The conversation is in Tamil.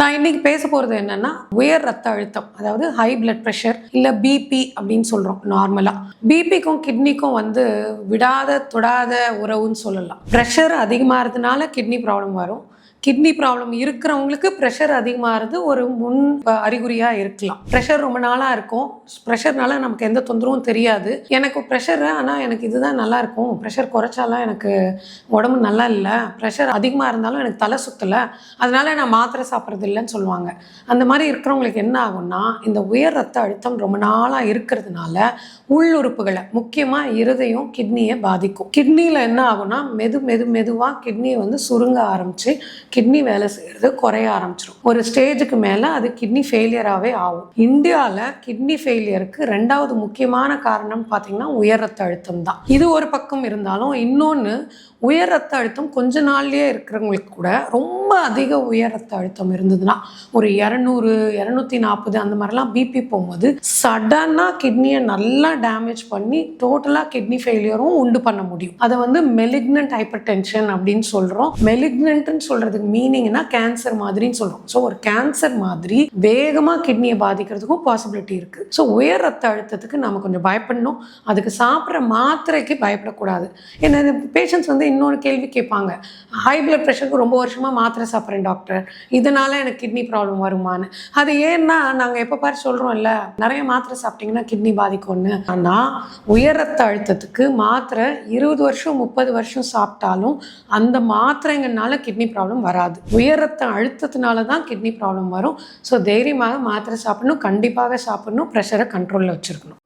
நான் இன்னைக்கு பேச போகிறது என்னன்னா உயர் ரத்த அழுத்தம், அதாவது ஹை பிளட் ப்ரெஷர் இல்லை பிபி அப்படின்னு சொல்கிறோம். நார்மலாக பிபிக்கும் கிட்னிக்கும் விடாத தொடாத உறவுன்னு சொல்லலாம். ப்ரெஷர் அதிகமாகிறதுனால கிட்னி ப்ராப்ளம் வரும். கிட்னி ப்ராப்ளம் இருக்கிறவங்களுக்கு ப்ரெஷர் அதிகமாகிறது ஒரு முன் அறிகுறியாக இருக்கலாம். ப்ரெஷர் ரொம்ப நாளாக இருக்கும். ப்ரெஷர்னால நமக்கு எந்த தொந்தரவும் தெரியாது. எனக்கு ப்ரெஷரு, ஆனால் எனக்கு இதுதான் நல்லா இருக்கும், ப்ரெஷர் குறைச்சாலாம் எனக்கு உடம்பு நல்லா இல்லை, ப்ரெஷர் அதிகமாக இருந்தாலும் எனக்கு தலை சுற்றலை, அதனால நான் மாத்திரை சாப்பிட்றது இல்லைன்னு சொல்லுவாங்க. அந்த மாதிரி இருக்கிறவங்களுக்கு என்ன ஆகும்னா, இந்த உயர் ரத்த அழுத்தம் ரொம்ப நாளாக இருக்கிறதுனால உள்ளுறுப்புகளை, முக்கியமாக இருதயம் கிட்னியை பாதிக்கும். கிட்னியில் என்ன ஆகும்னா மெதுவாக கிட்னியை சுருங்க ஆரம்பித்து கிட்னி வேலை செய்கிறது குறைய ஆரம்பிச்சிடும். ஒரு ஸ்டேஜுக்கு மேலே அது கிட்னி ஃபெயிலியராகவே ஆகும். இந்தியாவில் கிட்னி ஃபெயிலியருக்கு 2வது முக்கியமான காரணம் பார்த்திங்கன்னா உயர் ரத்த அழுத்தம் தான். இது ஒரு பக்கம் இருந்தாலும் இன்னொன்று, உயர் ரத்த அழுத்தம் கொஞ்ச நாள்லேயே இருக்கிறவங்களுக்கு கூட ரொம்ப அதிக உயர் ரத்த அழுத்தம் இருந்ததுன்னா, ஒரு 200 240 அந்த மாதிரிலாம் பிபி போகும்போது சடனாக கிட்னியை நல்லா டேமேஜ் பண்ணி டோட்டலாக கிட்னி ஃபெயிலியரும் உண்டு பண்ண முடியும். அதை மெலிக்னன்ட் ஹைப்பர் டென்ஷன் அப்படின்னு சொல்கிறோம். மெலிக்னன்ட்னு சொல்கிறதுக்கு மீனிங்னா கேன்சர் மாதிரின்னு சொல்கிறோம். ஸோ ஒரு கேன்சர் மாதிரி வேகமாக கிட்னியை பாதிக்கிறதுக்கும் பாசிபிலிட்டி இருக்குது. ஸோ உயர் ரத்த அழுத்தத்துக்கு நம்ம கொஞ்சம் பயப்படணும். அதுக்கு சாப்பிட்ற மாத்திரைக்கு பயப்படக்கூடாது. ஏன்னா பேஷண்ட்ஸ் இன்னொரு கேள்வி கேட்பாங்க, ஹை பிளட் ப்ரெஷருக்கு ரொம்ப வருஷமாக மாத்திரை சாப்பிட்றேன் டாக்டர், இதனால் எனக்கு கிட்னி ப்ராப்ளம் வருமானு. அது ஏன்னா நாங்கள் எப்போ பாரு சொல்கிறோம் இல்லை, நிறைய மாத்திரை சாப்பிட்டிங்கன்னா கிட்னி பாதிக்கும்னு. ஆனால் உயர் ரத்த அழுத்தத்துக்கு மாத்திரை 20 வருஷம் 30 வருஷம் சாப்பிட்டாலும் அந்த மாத்திரைங்கனால கிட்னி ப்ராப்ளம் வராது. உயர் ரத்த அழுத்தத்தினால தான் கிட்னி ப்ராப்ளம் வரும். ஸோ தைரியமாக மாத்திரை சாப்பிடணும், கண்டிப்பாக சாப்பிடணும், ப்ரெஷரை கண்ட்ரோலில் வச்சுருக்கணும்.